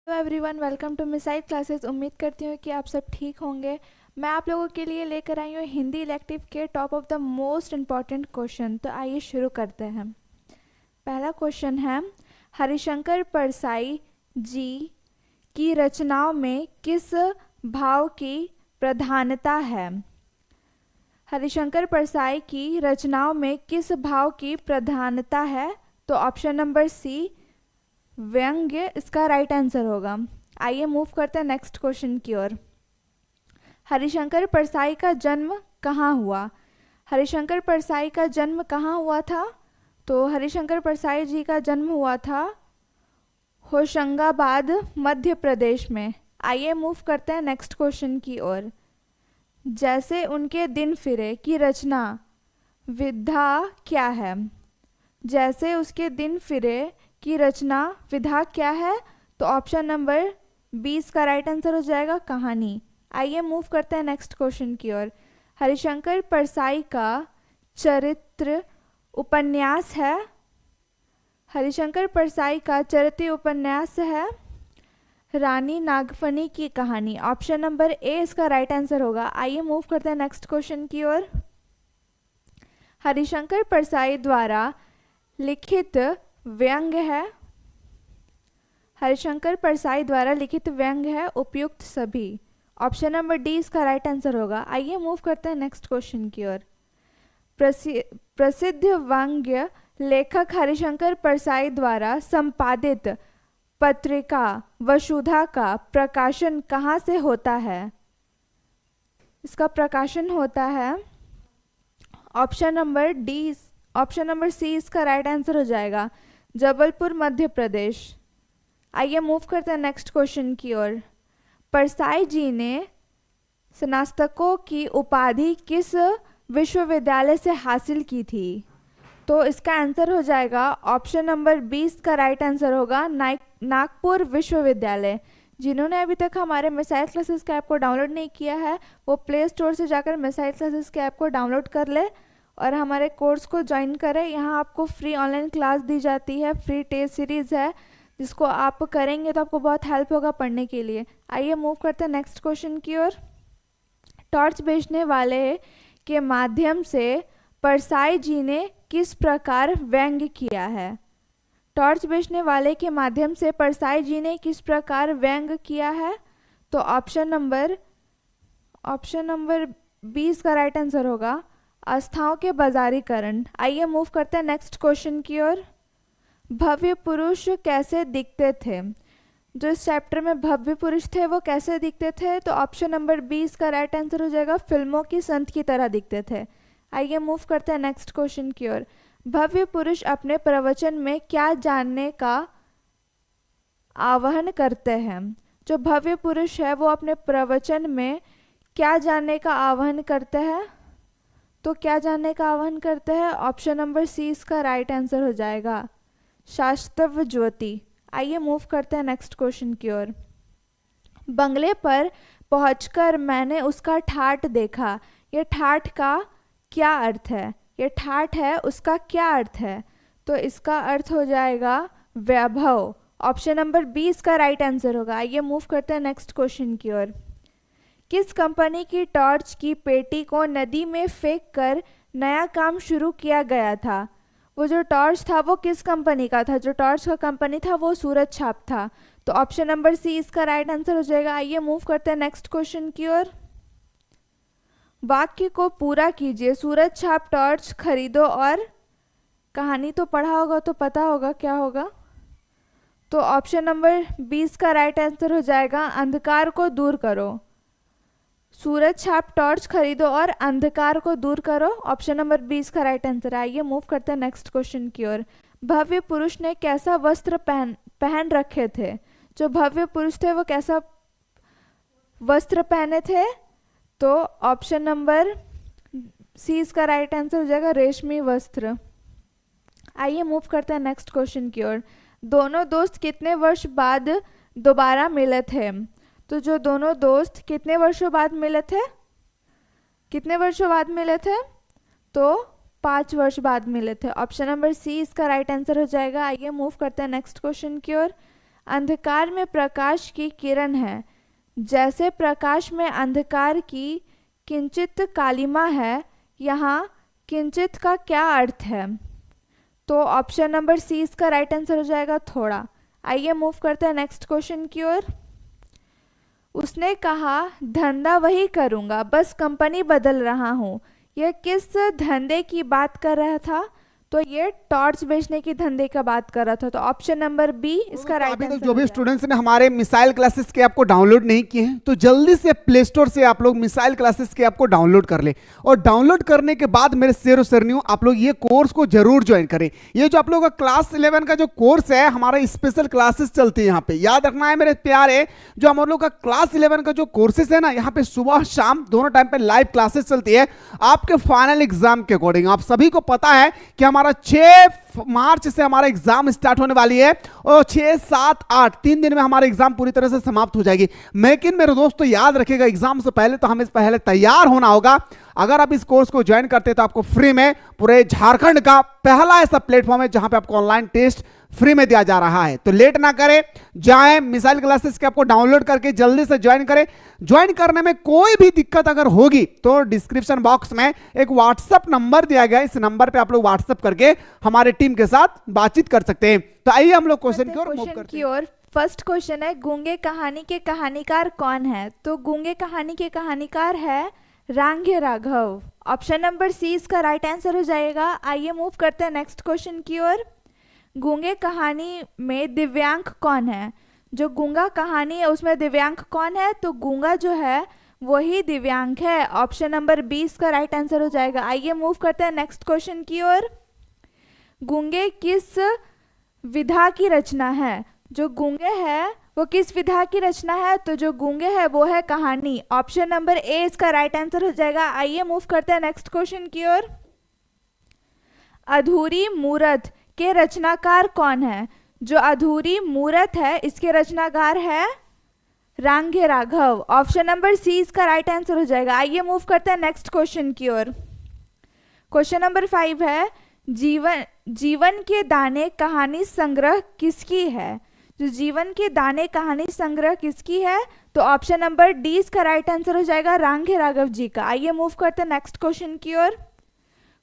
Hello everyone, welcome to missile classes. उम्मीद करती हूँ कि आप सब ठीक होंगे। मैं आप लोगों के लिए लेकर आई हूँ हिंदी इलेक्टिव के top of the most important question. तो आइए शुरू करते हैं। पहला क्वेश्चन है, हरिशंकर परसाई जी की रचनाओं में किस भाव की प्रधानता है? हरिशंकर परसाई की रचनाओं में किस भाव की प्रधानता है? तो ऑप्शन नंबर सी, व्यंग्य इसका राइट आंसर होगा। आइए मूव करते हैं नेक्स्ट क्वेश्चन की ओर। हरिशंकर परसाई का जन्म कहाँ हुआ? हरिशंकर परसाई का जन्म कहाँ हुआ था? तो हरिशंकर परसाई जी का जन्म हुआ था होशंगाबाद, मध्य प्रदेश में। आइए मूव करते हैं नेक्स्ट क्वेश्चन की ओर। जैसे उनके दिन फिरे की रचना विधा क्या है? जैसे उसके दिन फिरे की रचना विधा क्या है? तो ऑप्शन नंबर 20 का राइट आंसर हो जाएगा कहानी। आइए मूव करते हैं नेक्स्ट क्वेश्चन की ओर। हरिशंकर परसाई का चरित्र उपन्यास है? हरिशंकर परसाई का चरित्र उपन्यास है रानी नागफनी की कहानी। ऑप्शन नंबर ए इसका राइट आंसर होगा। आइए मूव करते हैं नेक्स्ट क्वेश्चन की ओर। हरिशंकर परसाई द्वारा लिखित व्यंग्य है? हरिशंकर परसाई द्वारा लिखित व्यंग्य है उपयुक्त सभी। ऑप्शन नंबर डी इसका राइट आंसर होगा। आइए मूव करते हैं नेक्स्ट क्वेश्चन की ओर। प्रसिद्ध व्यंग्य लेखक हरिशंकर परसाई द्वारा संपादित पत्रिका वसुधा का प्रकाशन कहाँ से होता है? इसका प्रकाशन होता है ऑप्शन नंबर सी इसका राइट आंसर हो जाएगा, जबलपुर, मध्य प्रदेश। आइए मूव करते हैं नेक्स्ट क्वेश्चन की ओर। परसाई जी ने स्नातकों की उपाधि किस विश्वविद्यालय से हासिल की थी? तो इसका आंसर हो जाएगा ऑप्शन नंबर 20 का राइट आंसर होगा, नागपुर विश्वविद्यालय। जिन्होंने अभी तक हमारे मिसाइल क्लासेस के ऐप को डाउनलोड नहीं किया है वो प्ले स्टोर से जाकर मिसाइल क्लासेस के ऐप को डाउनलोड कर ले और हमारे कोर्स को ज्वाइन करें। यहाँ आपको फ्री ऑनलाइन क्लास दी जाती है, फ्री टेस्ट सीरीज़ है जिसको आप करेंगे तो आपको बहुत हेल्प होगा पढ़ने के लिए। आइए मूव करते हैं नेक्स्ट क्वेश्चन की ओर। टॉर्च बेचने वाले के माध्यम से परसाई जी ने किस प्रकार व्यंग्य किया है? टॉर्च बेचने वाले के माध्यम से परसाई जी ने किस प्रकार व्यंग्य किया है? तो ऑप्शन नंबर 20 का राइट आंसर होगा, आस्थाओं के बाजारीकरण। आइए मूव करते हैं नेक्स्ट क्वेश्चन की ओर। भव्य पुरुष कैसे दिखते थे? जो इस चैप्टर में भव्य पुरुष थे वो कैसे दिखते थे? तो ऑप्शन नंबर 20 का राइट आंसर हो जाएगा, फिल्मों की संत की तरह दिखते थे। आइए मूव करते हैं नेक्स्ट क्वेश्चन की ओर। भव्य पुरुष अपने प्रवचन में क्या जानने का आह्वान करते हैं? जो भव्य पुरुष है वो अपने प्रवचन में क्या जानने का आह्वान करते हैं? तो क्या जानने का आह्वान करते हैं? ऑप्शन नंबर सी इसका राइट आंसर हो जाएगा, शास्त्रव ज्योति। आइए मूव करते हैं नेक्स्ट क्वेश्चन की ओर। बंगले पर पहुंचकर मैंने उसका ठाठ देखा। ये ठाठ का क्या अर्थ है? ये ठाठ है उसका क्या अर्थ है? तो इसका अर्थ हो जाएगा वैभव। ऑप्शन नंबर 20 का राइट आंसर होगा। आइए मूव करते हैं नेक्स्ट क्वेश्चन की ओर। किस कंपनी की टॉर्च की पेटी को नदी में फेंक कर नया काम शुरू किया गया था? वो जो टॉर्च था वो किस कंपनी का था? जो टॉर्च का कंपनी था वो सूरज छाप था। तो ऑप्शन नंबर सी इसका राइट आंसर हो जाएगा। आइए मूव करते हैं नेक्स्ट क्वेश्चन की ओर। वाक्य को पूरा कीजिए। सूरज छाप टॉर्च खरीदो और कहानी तो पढ़ा होगा तो पता होगा क्या होगा। तो ऑप्शन नंबर 20 का राइट आंसर हो जाएगा, अंधकार को दूर करो। सूरज छाप टॉर्च खरीदो और अंधकार को दूर करो। ऑप्शन नंबर 20 का राइट आंसर। आइए मूव करते हैं नेक्स्ट क्वेश्चन की ओर। भव्य पुरुष ने कैसा वस्त्र पहन रखे थे? जो भव्य पुरुष थे वो कैसा वस्त्र पहने थे? तो ऑप्शन नंबर सी इसका राइट आंसर हो जाएगा, रेशमी वस्त्र। आइए मूव करते हैं नेक्स्ट क्वेश्चन की ओर। दोनों दोस्त कितने वर्ष बाद दोबारा मिले थे? तो जो दोनों दोस्त कितने वर्षों बाद मिले थे? कितने वर्षों बाद मिले थे? तो 5 वर्ष बाद मिले थे। ऑप्शन नंबर सी इसका राइट आंसर हो जाएगा। आइए मूव करते हैं नेक्स्ट क्वेश्चन की ओर। अंधकार में प्रकाश की किरण है, जैसे प्रकाश में अंधकार की किंचित कालिमा है, यहाँ किंचित का क्या अर्थ है? तो ऑप्शन नंबर सी इसका राइट आंसर हो जाएगा, थोड़ा। आइए मूव करते हैं नेक्स्ट क्वेश्चन की ओर। उसने कहा धंधा वही करूँगा, बस कंपनी बदल रहा हूँ। यह किस धंधे की बात कर रहा था? तो ये टॉर्च बेचने की धंधे का बात कर रहा था। तो ऑप्शन नंबर बी इसका राइट आंसर। जो भी स्टूडेंट्स ने हमारे मिसाइल क्लासेस के ऐप को डाउनलोड नहीं किए हैं तो जल्दी से प्ले स्टोर से आप लोग मिसाइल क्लासेस के ऐप को डाउनलोड कर ले, और डाउनलोड करने के बाद मेरे शेर सरनियों आप लोग ये कोर्स को जरूर ज्वाइन करें। ये जो आप लोगों का क्लास 11 का जो कोर्स है, हमारा स्पेशल क्लासेस चलती है यहाँ पे, याद रखना है मेरे प्यारे। जो हम लोग का क्लास 11 का जो कोर्सेस है ना, यहाँ पे सुबह शाम दोनों टाइम पे लाइव क्लासेस चलती है आपके फाइनल एग्जाम के अकॉर्डिंग। आप सभी को पता है कि हमारा 6 मार्च से हमारा एग्जाम स्टार्ट होने वाली है, और 6, 7, 8 3 दिन में हमारा एग्जाम पूरी तरह से समाप्त हो जाएगी। लेकिन मेरे दोस्तों याद रखिएगा, एग्जाम से पहले तो हमें पहले तैयार होना होगा। अगर आप इस कोर्स को ज्वाइन करते हैं तो आपको फ्री में पूरे झारखंड का पहला ऐसा प्लेटफॉर्म है जहां पे आपको ऑनलाइन टेस्ट फ्री में दिया जा रहा है। तो लेट ना करें, जाएं मिसाइल क्लासेस के आपको डाउनलोड करके जल्दी से ज्वाइन करें। ज्वाइन करने में कोई भी दिक्कत अगर होगी तो डिस्क्रिप्शन बॉक्स में एक व्हाट्सएप नंबर दिया गया है, इस नंबर पे आप लोग व्हाट्सएप करके हमारे टीम के साथ बातचीत कर सकते हैं। तो आइए हम लोग क्वेश्चन की ओर मूव करते हैं। फर्स्ट क्वेश्चन है, गूंगे कहानी के कहानीकार कौन है? तो गूंगे कहानी के कहानीकार है रांगे राघव। ऑप्शन नंबर सी इसका राइट आंसर हो जाएगा। आइए मूव करते हैं नेक्स्ट क्वेश्चन की ओर। गूंगे कहानी में दिव्यांग कौन है? जो गूंगा कहानी है उसमें दिव्यांग कौन है? तो गूंगा जो है वही दिव्यांग है। ऑप्शन नंबर बी इसका राइट आंसर हो जाएगा। आइए मूव करते हैं नेक्स्ट क्वेश्चन की ओर। गूंगे किस विधा की रचना है? जो गूंगे है वो किस विधा की रचना है? तो जो गूंगे है वो है कहानी। ऑप्शन नंबर ए इसका राइट आंसर हो जाएगा। आइए मूव करते हैं नेक्स्ट क्वेश्चन की ओर। अधूरी मूरत के रचनाकार कौन है? जो अधूरी मूरत है इसके रचनाकार है रांगे राघव। ऑप्शन नंबर सी इसका राइट आंसर हो जाएगा। आइए मूव करते हैं नेक्स्ट क्वेश्चन की ओर। क्वेश्चन नंबर 5 है, जीवन के दाने कहानी संग्रह किसकी है? जो जीवन के दाने कहानी संग्रह किसकी है? तो ऑप्शन नंबर डी इसका राइट आंसर हो जाएगा, रांगे राघव जी का। आइए मूव करते हैं नेक्स्ट क्वेश्चन की ओर।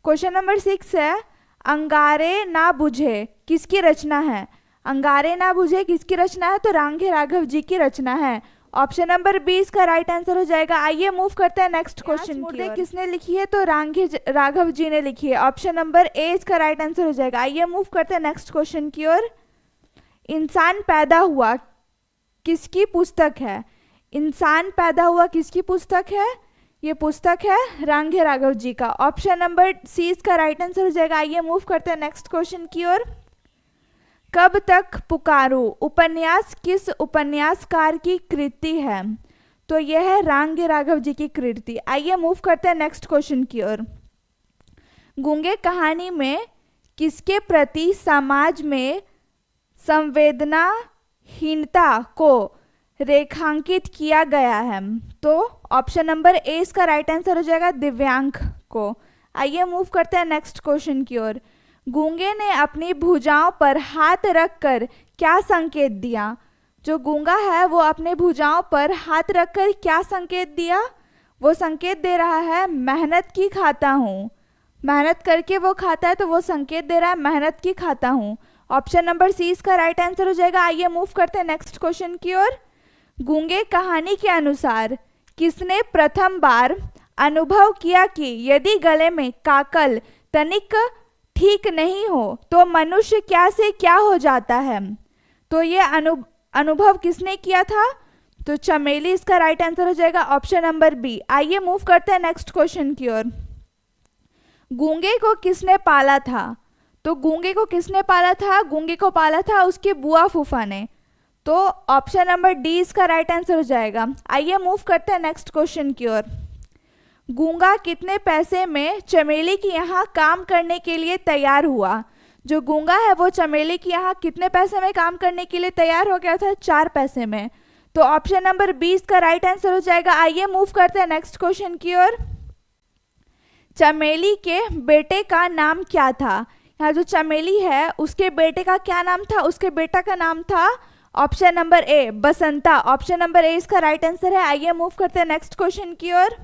क्वेश्चन नंबर 6 है, अंगारे ना बुझे किसकी रचना है? अंगारे ना बुझे किसकी रचना है? तो रांगे राघव जी की रचना है। ऑप्शन नंबर बी इसका राइट आंसर हो जाएगा। आइए मूव करते हैं नेक्स्ट क्वेश्चन की ओर। किसने लिखी है? तो रांगे राघव जी ने लिखी है। ऑप्शन नंबर ए इसका राइट आंसर हो जाएगा। आइए मूव करते हैं नेक्स्ट क्वेश्चन की ओर। इंसान पैदा हुआ किसकी पुस्तक है? इंसान पैदा हुआ किसकी पुस्तक है? ये पुस्तक है रांगे राघव जी का। ऑप्शन नंबर सी इसका राइट आंसर हो जाएगा। आइए मूव करते हैं नेक्स्ट क्वेश्चन की ओर। कब तक पुकारूं उपन्यास किस उपन्यासकार की कृति है? तो यह है रांगे राघव जी की कृति। आइए मूव करते हैं नेक्स्ट क्वेश्चन की ओर। गूंगे कहानी में किसके प्रति समाज में संवेदनाहीनता को रेखांकित किया गया है? तो ऑप्शन नंबर ए इसका राइट आंसर हो जाएगा, दिव्यांग को। आइए मूव करते हैं नेक्स्ट क्वेश्चन की ओर। गूंगे ने अपनी भुजाओं पर हाथ रखकर क्या संकेत दिया? जो गूंगा है वो अपने भुजाओं पर हाथ रखकर क्या संकेत दिया? वो संकेत दे रहा है मेहनत की खाता हूँ। मेहनत करके वो खाता है तो वो संकेत दे रहा है मेहनत की खाता हूँ। ऑप्शन नंबर सी इसका राइट आंसर हो जाएगा। आइए मूव करते हैं नेक्स्ट क्वेश्चन की ओर। गूंगे कहानी के अनुसार किसने प्रथम बार अनुभव किया कि यदि गले में काकल तनिक ठीक नहीं हो तो मनुष्य क्या से क्या हो जाता है? तो ये अनुभव किसने किया था? तो चमेली इसका राइट आंसर हो जाएगा, ऑप्शन नंबर बी। आइए मूव करते हैं नेक्स्ट क्वेश्चन की ओर। गूंगे को किसने पाला था? तो गूंगे को किसने पाला था? गूंगे को पाला था उसके बुआ फूफा ने। तो ऑप्शन नंबर डी इसका राइट आंसर हो जाएगा। आइए मूव करते हैं नेक्स्ट क्वेश्चन की ओर। गूंगा कितने पैसे में चमेली के यहाँ काम करने के लिए तैयार हुआ? जो गूंगा है वो चमेली के यहाँ कितने पैसे में काम करने के लिए तैयार हो गया था? 4 पैसे में। तो ऑप्शन नंबर बी इसका राइट आंसर हो जाएगा। आइए मूव करते हैं नेक्स्ट क्वेश्चन की ओर। चमेली के बेटे का नाम क्या था? यहाँ जो चमेली है उसके बेटे का क्या नाम था? उसके बेटा का नाम था option number A Basanta, option number A इसका राइट आंसर है। आइए मूव करते हैं नेक्स्ट क्वेश्चन की ओर।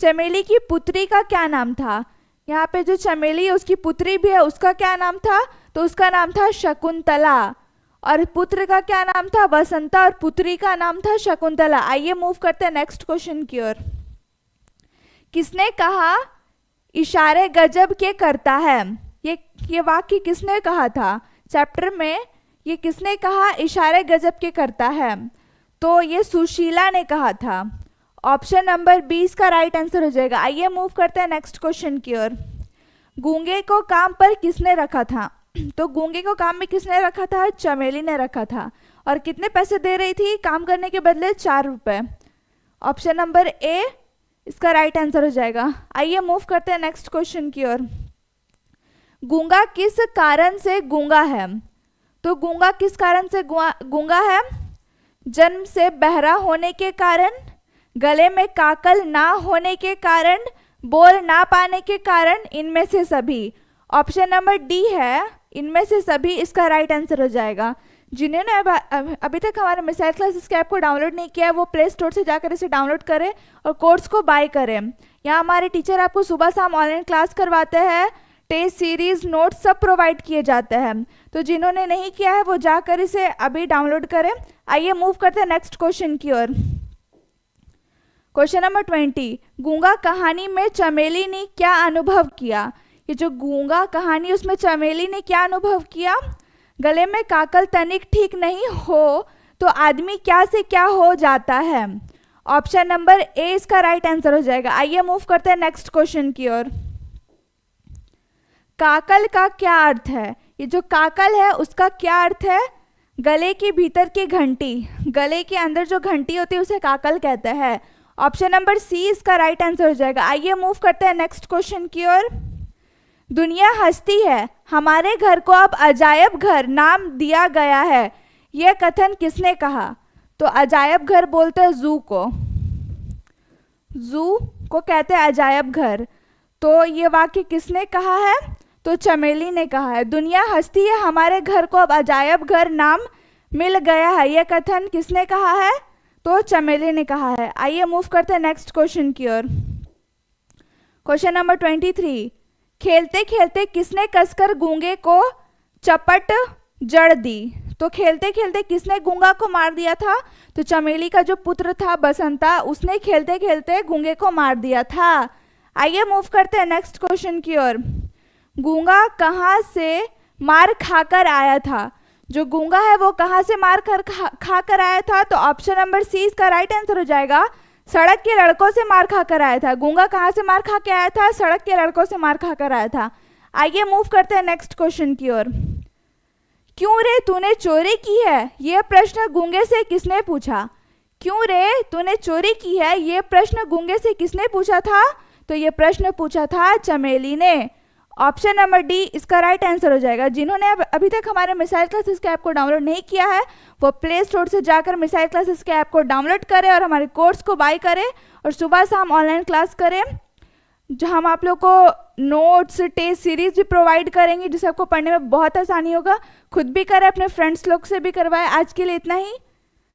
चमेली की पुत्री का क्या नाम था? यहाँ पे जो चमेली है उसकी पुत्री भी है, उसका क्या नाम था? तो उसका नाम था शकुंतला। और पुत्र का क्या नाम था? बसंता। और पुत्री का नाम था शकुंतला। आइए मूव करते हैं नेक्स्ट क्वेश्चन की ओर। किसने कहा इशारे गजब के करता है? ये वाक्य किसने कहा था चैप्टर में? ये किसने कहा इशारे गजब के करता है? तो ये सुशीला ने कहा था। ऑप्शन नंबर बी इसका राइट आंसर हो जाएगा। आइए मूव करते हैं नेक्स्ट क्वेश्चन की ओर। गूंगे को काम पर किसने रखा था? तो गूंगे को काम में किसने रखा था? चमेली ने रखा था। और कितने पैसे दे रही थी काम करने के बदले? 4 रुपए। ऑप्शन नंबर ए इसका राइट आंसर हो जाएगा। आइए मूव करते हैं नेक्स्ट क्वेश्चन की ओर। गूंगा किस कारण से गूंगा है? तो गूंगा किस कारण से गूंगा है? जन्म से बहरा होने के कारण, गले में काकल ना होने के कारण, बोल ना पाने के कारण, इनमें से सभी। ऑप्शन नंबर डी है इनमें से सभी इसका राइट आंसर हो जाएगा। जिन्होंने अभी तक हमारे मिसाइल क्लासेस के ऐप को डाउनलोड नहीं किया है वो प्ले स्टोर से जाकर इसे डाउनलोड करें और कोर्स को बाय करें। यहाँ हमारे टीचर आपको सुबह शाम ऑनलाइन क्लास करवाते हैं, टेस्ट सीरीज नोट्स सब प्रोवाइड किए जाते हैं। तो जिन्होंने नहीं किया है वो जाकर इसे अभी डाउनलोड करें। आइए मूव करते हैं नेक्स्ट क्वेश्चन की ओर। Question number 20। गूंगा कहानी में चमेली ने क्या अनुभव किया? ये जो गूंगा कहानी उसमें चमेली ने क्या अनुभव किया? गले में काकल तनिक ठीक नहीं हो तो आदमी क्या से क्या हो जाता है? ऑप्शन नंबर ए इसका राइट आंसर हो जाएगा। आइए मूव करते हैं नेक्स्ट क्वेश्चन की ओर। काकल का क्या अर्थ है? ये जो काकल है उसका क्या अर्थ है? गले के भीतर की घंटी, गले के अंदर जो घंटी होती है उसे काकल कहते हैं। ऑप्शन नंबर सी इसका राइट आंसर हो जाएगा। आइए मूव करते हैं नेक्स्ट क्वेश्चन की ओर। दुनिया हंसती है, हमारे घर को अब अजायब घर नाम दिया गया है, यह कथन किसने कहा? तो अजायब घर बोलते हैं जू को, जू को कहते हैं अजायब घर। तो ये वाक्य किसने कहा है? तो चमेली ने कहा है। दुनिया हंसती है, हमारे घर को अब अजायब घर नाम मिल गया है, यह कथन किसने कहा है? तो चमेली ने कहा है। आइए मूव करते हैं नेक्स्ट क्वेश्चन की ओर। Question number 23। खेलते खेलते किसने कसकर गूंगे को चपट जड़ दी? तो खेलते खेलते किसने गूंगा को मार दिया था? तो चमेली का जो पुत्र था बसंता, उसने खेलते खेलते गूंगे को मार दिया था। आइए मूव करते हैं नेक्स्ट क्वेश्चन की ओर। गूंगा कहाँ से मार खाकर आया था? जो गूंगा है वो कहाँ से मार खाकर आया था? तो ऑप्शन नंबर सी इसका राइट आंसर हो जाएगा। सड़क के लड़कों से मार खाकर आया था। गूंगा कहाँ से मार खा के आया था? सड़क के लड़कों से मार खाकर आया था। आइए मूव करते हैं नेक्स्ट क्वेश्चन की ओर। क्यों रे तूने चोरी की है? यह प्रश्न गूंगे से किसने पूछा? क्यों रे तूने चोरी की है? यह प्रश्न गूंगे से किसने पूछा था? तो यह प्रश्न पूछा था चमेली ने। ऑप्शन नंबर डी इसका राइट आंसर हो जाएगा। जिन्होंने अभी तक हमारे मिसाइल क्लासेस के ऐप को डाउनलोड नहीं किया है वो प्ले स्टोर से जाकर मिसाइल क्लासेस के ऐप को डाउनलोड करें और हमारे कोर्स को बाय करें और सुबह शाम ऑनलाइन क्लास करें, जो हम आप लोग को नोट्स टेस्ट सीरीज भी प्रोवाइड करेंगे जिससे आपको पढ़ने में बहुत आसानी होगा। खुद भी करें, अपने फ्रेंड्स लोग से भी करवाएं। आज के लिए इतना ही।